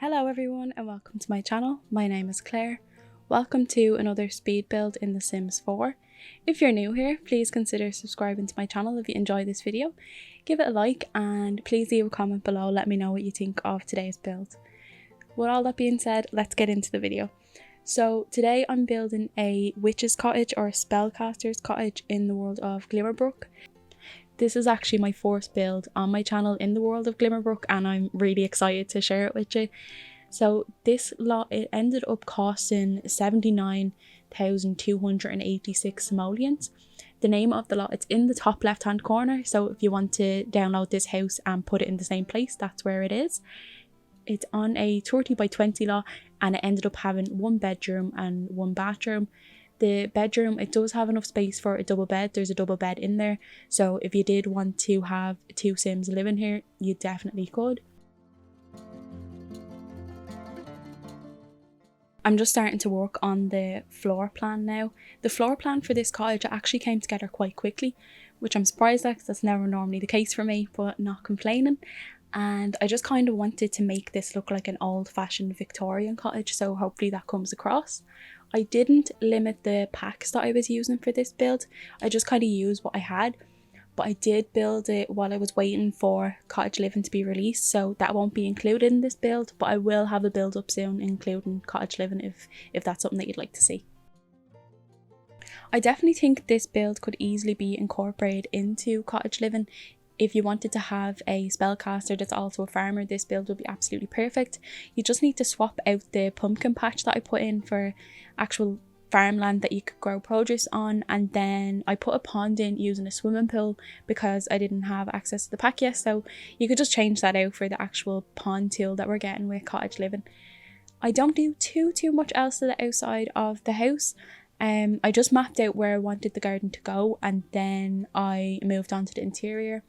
Hello everyone and welcome to my channel. My name is Claire. Welcome to another speed build in The Sims 4. If you're new here, please consider subscribing to my channel if you enjoy this video. Give it a like and please leave a comment below, let me know what you think of today's build. With all that being said, let's get into the video. So today I'm building a witch's cottage or a spellcaster's cottage in the world of Glimmerbrook. This is actually my first build on my channel in the world of Glimmerbrook and I'm really excited to share it with you. So this lot, it ended up costing 79,286 simoleons. The name of the lot, it's in the top left hand corner, so if you want to download this house and put it in the same place, that's where it is. It's on a 30 by 20 lot and it ended up having one bedroom and one bathroom. The bedroom, it does have enough space for a double bed. There's a double bed in there, so if you did want to have two Sims living here, you definitely could. I'm just starting to work on the floor plan now. The floor plan for this cottage actually came together quite quickly, which I'm surprised at because that's never normally the case for me, but not complaining. And I just kind of wanted to make this look like an old-fashioned Victorian cottage, so hopefully that comes across. I didn't limit the packs that I was using for this build. I just kind of used what I had, but I did build it while I was waiting for Cottage Living to be released, so that won't be included in this build, but I will have a build up soon including Cottage Living if that's something that you'd like to see. I definitely think this build could easily be incorporated into Cottage Living. If you wanted to have a spellcaster that's also a farmer, this build would be absolutely perfect. You just need to swap out the pumpkin patch that I put in for actual farmland that you could grow produce on, and then I put a pond in using a swimming pool because I didn't have access to the pack yet, so you could just change that out for the actual pond tool that we're getting with Cottage Living. I don't do too much else to the outside of the house. I just mapped out where I wanted the garden to go and then I moved on to the interior.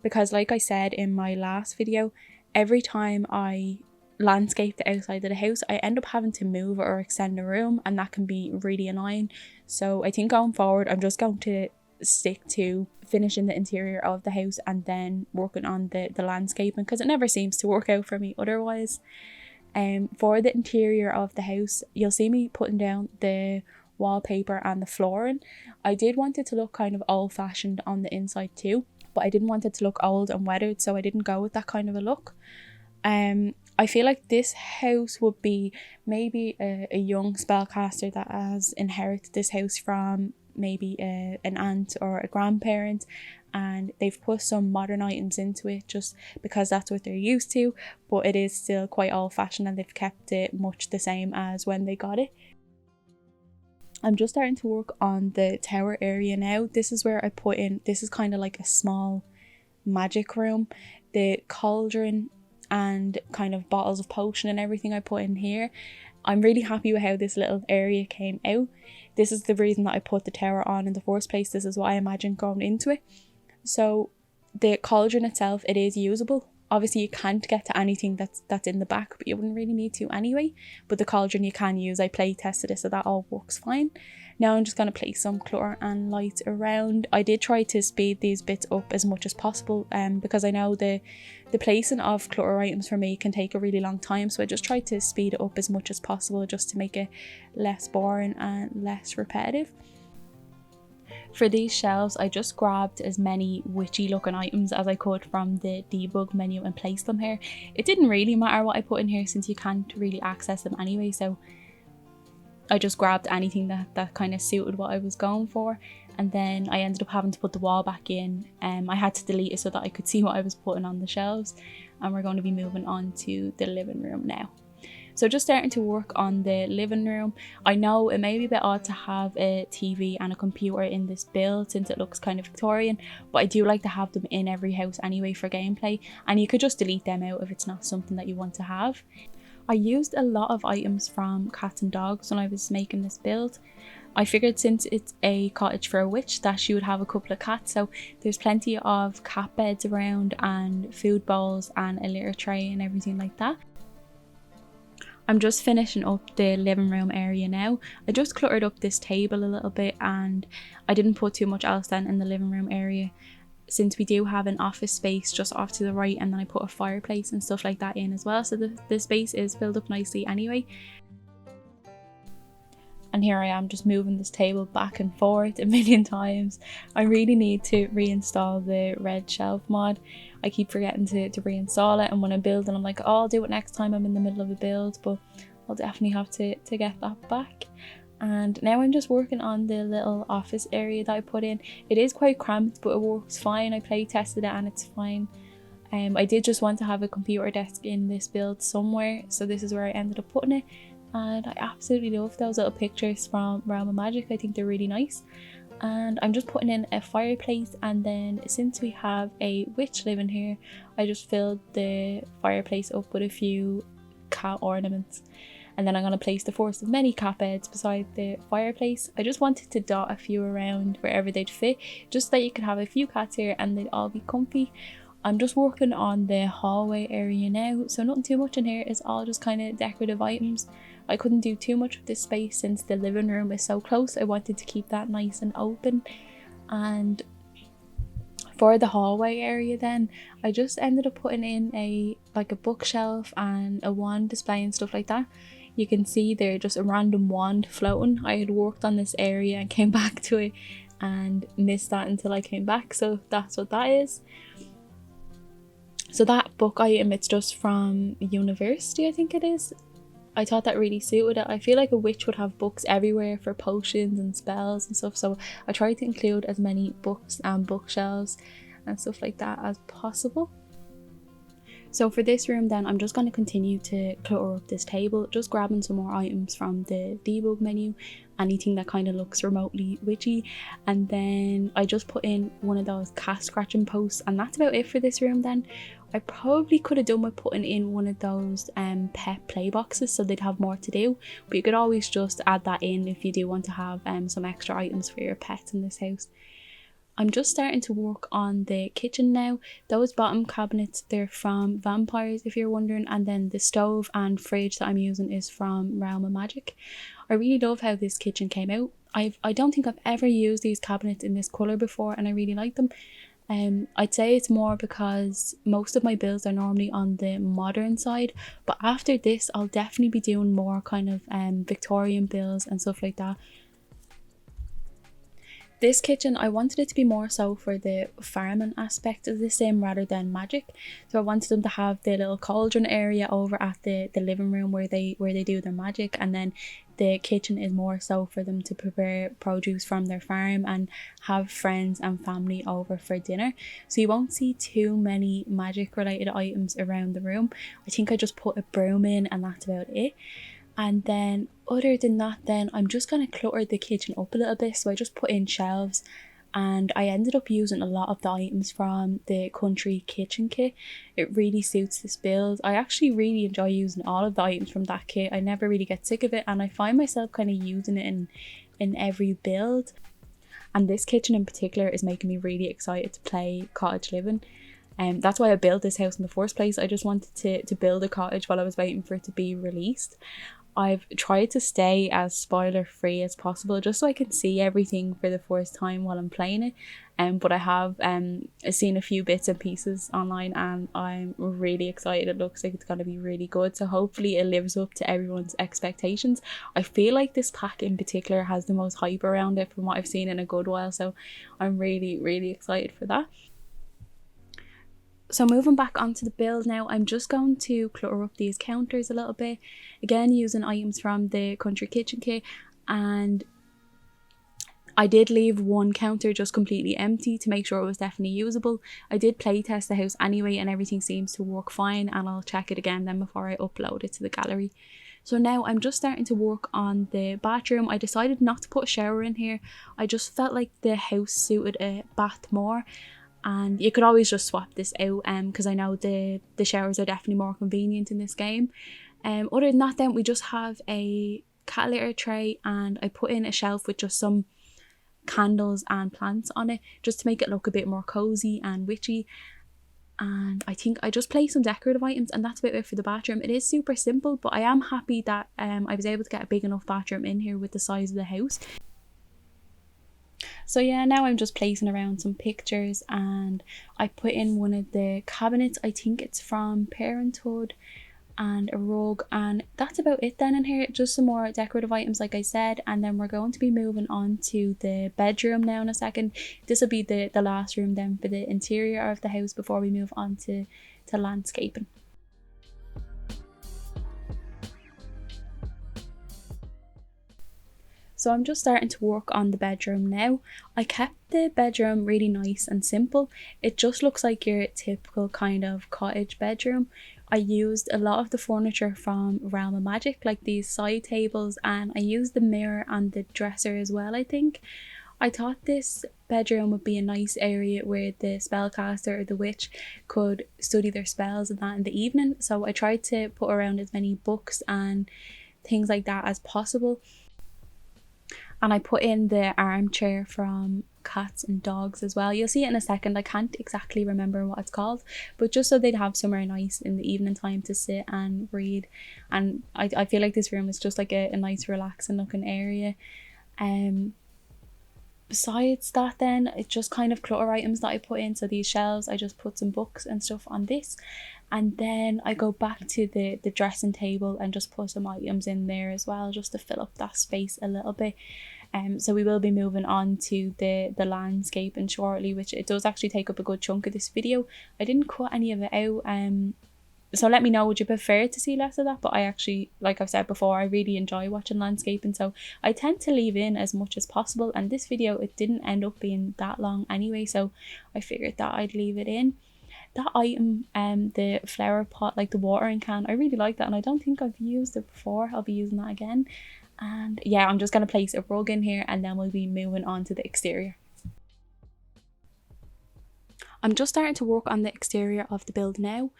Because like I said in my last video, every time I landscape the outside of the house, I end up having to move or extend a room, and that can be really annoying. So I think going forward, I'm just going to stick to finishing the interior of the house and then working on the landscaping, because it never seems to work out for me otherwise. For the interior of the house, you'll see me putting down the wallpaper and the flooring. I did want it to look kind of old-fashioned on the inside too, but I didn't want it to look old and weathered, so I didn't go with that kind of a look. I feel like this house would be maybe a young spellcaster that has inherited this house from maybe an aunt or a grandparent, and they've put some modern items into it just because that's what they're used to, but it is still quite old-fashioned and they've kept it much the same as when they got it. I'm just starting to work on the tower area now. This is where I put in, this is kind of like a small magic room. The cauldron and kind of bottles of potion and everything I put in here. I'm really happy with how this little area came out. This is the reason that I put the tower on in the first place. This is what I imagined going into it. So the cauldron itself, it is usable. Obviously you can't get to anything that's in the back, but you wouldn't really need to anyway. But the cauldron you can use. I play tested it, so that all works fine. Now I'm just going to place some clutter and lights around. I did try to speed these bits up as much as possible because I know the placing of clutter items for me can take a really long time, so I just tried to speed it up as much as possible just to make it less boring and less repetitive. For these shelves, I just grabbed as many witchy looking items as I could from the debug menu and placed them here. It didn't really matter what I put in here since you can't really access them anyway, so I just grabbed anything that kind of suited what I was going for, and then I ended up having to put the wall back in. I had to delete it so that I could see what I was putting on the shelves, and we're going to be moving on to the living room now. So just starting to work on the living room. I know it may be a bit odd to have a TV and a computer in this build since it looks kind of Victorian, but I do like to have them in every house anyway for gameplay, and you could just delete them out if it's not something that you want to have. I used a lot of items from cats and dogs when I was making this build. I figured since it's a cottage for a witch that she would have a couple of cats, so there's plenty of cat beds around and food bowls and a litter tray and everything like that. I'm just finishing up the living room area now. I just cluttered up this table a little bit and I didn't put too much else then in the living room area. since we do have an office space just off to the right, and then I put a fireplace and stuff like that in as well, so the space is filled up nicely anyway. And here I am just moving this table back and forth a million times. I really need to reinstall the red shelf mod. I keep forgetting to reinstall it, and when I'm building I'm like, oh, I'll do it next time I'm in the middle of a build, but I'll definitely have to get that back. And now I'm just working on the little office area that I put in. It is quite cramped, but it works fine. I play tested it and it's fine. I did just want to have a computer desk in this build somewhere, so this is where I ended up putting it. And I absolutely love those little pictures from Realm of Magic. I think they're really nice. And I'm just putting in a fireplace, and then since we have a witch living here, I just filled the fireplace up with a few cat ornaments. And then I'm going to place the first of many cat beds beside the fireplace. I just wanted to dot a few around wherever they'd fit, just so that you could have a few cats here and they'd all be comfy. I'm just working on the hallway area now, so nothing too much in here. It's all just kind of decorative items. I couldn't do too much with this space since the living room is so close. I wanted to keep that nice and open. And for the hallway area then, I just ended up putting in a bookshelf and a wand display and stuff like that. You can see there just a random wand floating. I had worked on this area and came back to it and missed that until I came back, so that's what that is. So that book item, it's just from university, I think it is. I thought that really suited it. I feel like a witch would have books everywhere for potions and spells and stuff, so I tried to include as many books and bookshelves and stuff like that as possible. So for this room then, I'm just going to continue to clutter up this table, just grabbing some more items from the debug menu, anything that kind of looks remotely witchy. And then I just put in one of those cat scratching posts, and that's about it for this room then. I probably could have done with putting in one of those pet play boxes so they'd have more to do, but you could always just add that in if you do want to have some extra items for your pets in this house. I'm just starting to work on the kitchen now. Those bottom cabinets, they're from Vampires if you're wondering, and then the stove and fridge that I'm using is from Realm of Magic. I really love how this kitchen came out. I don't think I've ever used these cabinets in this colour before, and I really like them. I'd say it's more because most of my builds are normally on the modern side, but after this I'll definitely be doing more kind of Victorian builds and stuff like that. This kitchen, I wanted it to be more so for the farming aspect of the sim rather than magic. So I wanted them to have the little cauldron area over at the living room where they do their magic, and then the kitchen is more so for them to prepare produce from their farm and have friends and family over for dinner. So you won't see too many magic related items around the room. I think I just put a broom in and that's about it. And then other than that then, I'm just going to clutter the kitchen up a little bit. So I just put in shelves, and I ended up using a lot of the items from the country kitchen kit. It really suits this build. I actually really enjoy using all of the items from that kit. I never really get sick of it, and I find myself kind of using it in every build. And this kitchen in particular is making me really excited to play cottage living. That's why I built this house in the first place. I just wanted to build a cottage while I was waiting for it to be released. I've tried to stay as spoiler free as possible just so I can see everything for the first time while I'm playing it. But I have seen a few bits and pieces online, and I'm really excited. It looks like it's going to be really good, so hopefully it lives up to everyone's expectations. I feel like this pack in particular has the most hype around it from what I've seen in a good while, so I'm really excited for that. So moving back onto the build now, I'm just going to clutter up these counters a little bit, again using items from the country kitchen kit. And I did leave one counter just completely empty to make sure it was definitely usable. I did play test the house anyway, and everything seems to work fine, and I'll check it again then before I upload it to the gallery. So now I'm just starting to work on the bathroom. I decided not to put a shower in here. I just felt like the house suited a bath more. And you could always just swap this out because I know the showers are definitely more convenient in this game. Other than that then, we just have a cat litter tray, and I put in a shelf with just some candles and plants on it just to make it look a bit more cozy and witchy. And I think I just placed some decorative items, and that's about it for the bathroom. It is super simple, but I am happy that I was able to get a big enough bathroom in here with the size of the house. So yeah, now I'm just placing around some pictures, and I put in one of the cabinets. I think it's from Parenthood, and a rug, and that's about it then in here. Just some more decorative items like I said, and then we're going to be moving on to the bedroom now in a second. This will be the last room then for the interior of the house before we move on to landscaping. So I'm just starting to work on the bedroom now. I kept the bedroom really nice and simple. It just looks like your typical kind of cottage bedroom. I used a lot of the furniture from Realm of Magic, like these side tables, and I used the mirror and the dresser as well, I think. I thought this bedroom would be a nice area where the spellcaster or the witch could study their spells and that in the evening. So I tried to put around as many books and things like that as possible. And I put in the armchair from Cats and Dogs as well. You'll see it in a second. I can't exactly remember what it's called, but just so they'd have somewhere nice in the evening time to sit and read. And I feel like this room is just like a nice relaxing looking area. Besides that then, it's just kind of clutter items that I put in. So these shelves, I just put some books and stuff on this, and then I go back to the dressing table and just put some items in there as well, just to fill up that space a little bit. So we will be moving on to the landscaping shortly, which it does actually take up a good chunk of this video. I didn't cut any of it out, so let me know, would you prefer to see less of that? But I actually, like I've said before, I really enjoy watching landscaping, so I tend to leave in as much as possible, and this video, it didn't end up being that long anyway, so I figured that I'd leave it in. That item, the flower pot, like the watering can, I really like that, and I don't think I've used it before. I'll be using that again. And yeah, I'm just going to place a rug in here, and then we'll be moving on to the exterior. I'm just starting to work on the exterior of the build now.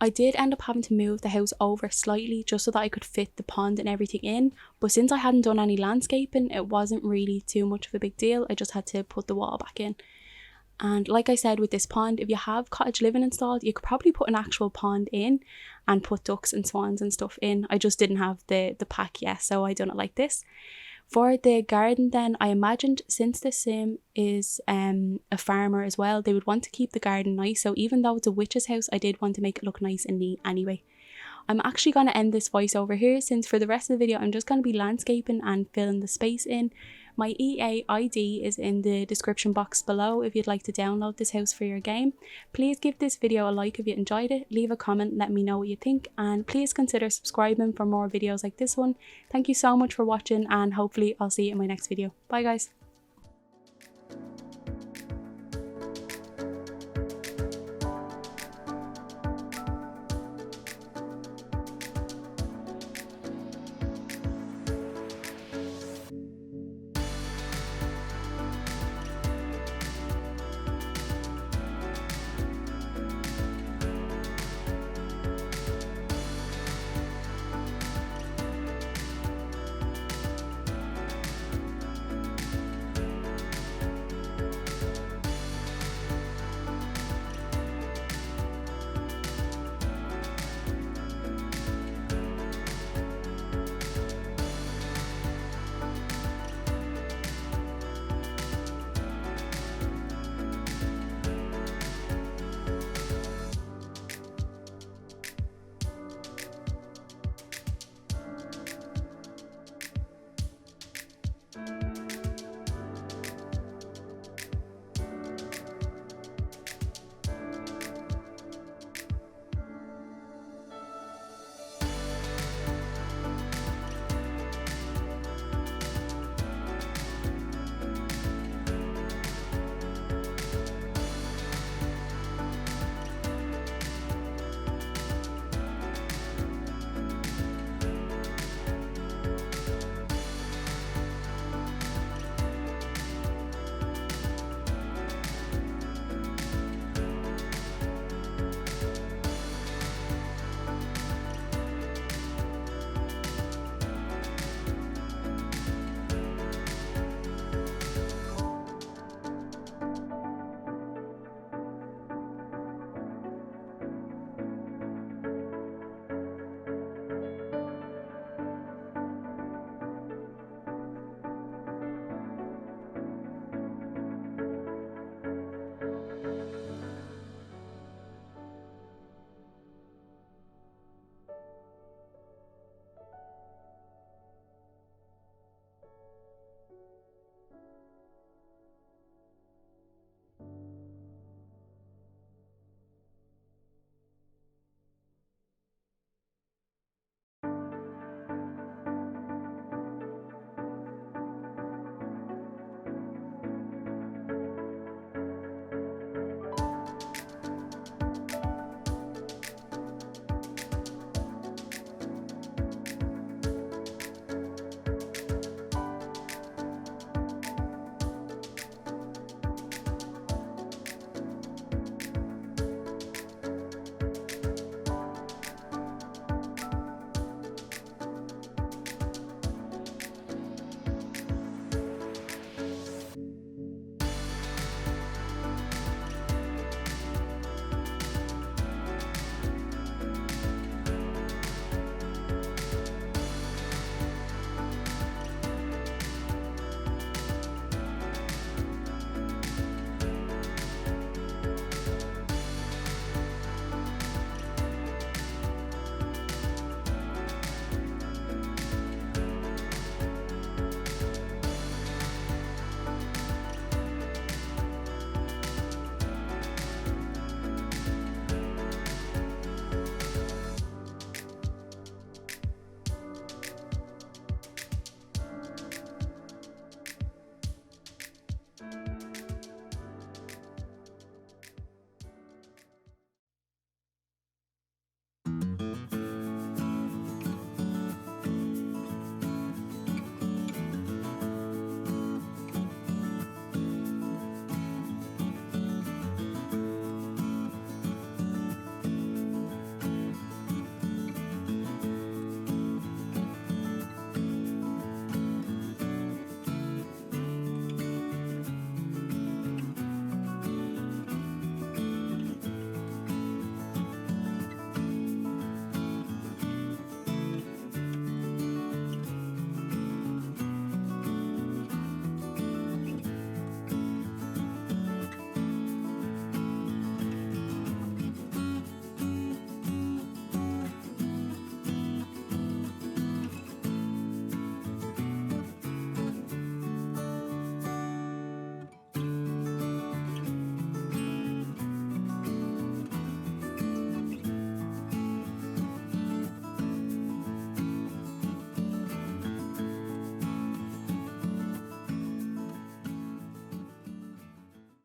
I did end up having to move the house over slightly just so that I could fit the pond and everything in, but since I hadn't done any landscaping, it wasn't really too much of a big deal. I just had to put the wall back in. And like I said, with this pond, if you have cottage living installed, you could probably put an actual pond in and put ducks and swans and stuff in. I just didn't have the pack yet, so I done it like this. For the garden then, I imagined since the sim is a farmer as well, they would want to keep the garden nice. So even though it's a witch's house, I did want to make it look nice and neat anyway. I'm actually going to end this voice over here, since for the rest of the video I'm just going to be landscaping and filling the space in. My EA ID is in the description box below if you'd like to download this house for your game. Please give this video a like if you enjoyed it, leave a comment, let me know what you think, and please consider subscribing for more videos like this one. Thank you so much for watching, and hopefully I'll see you in my next video. Bye guys.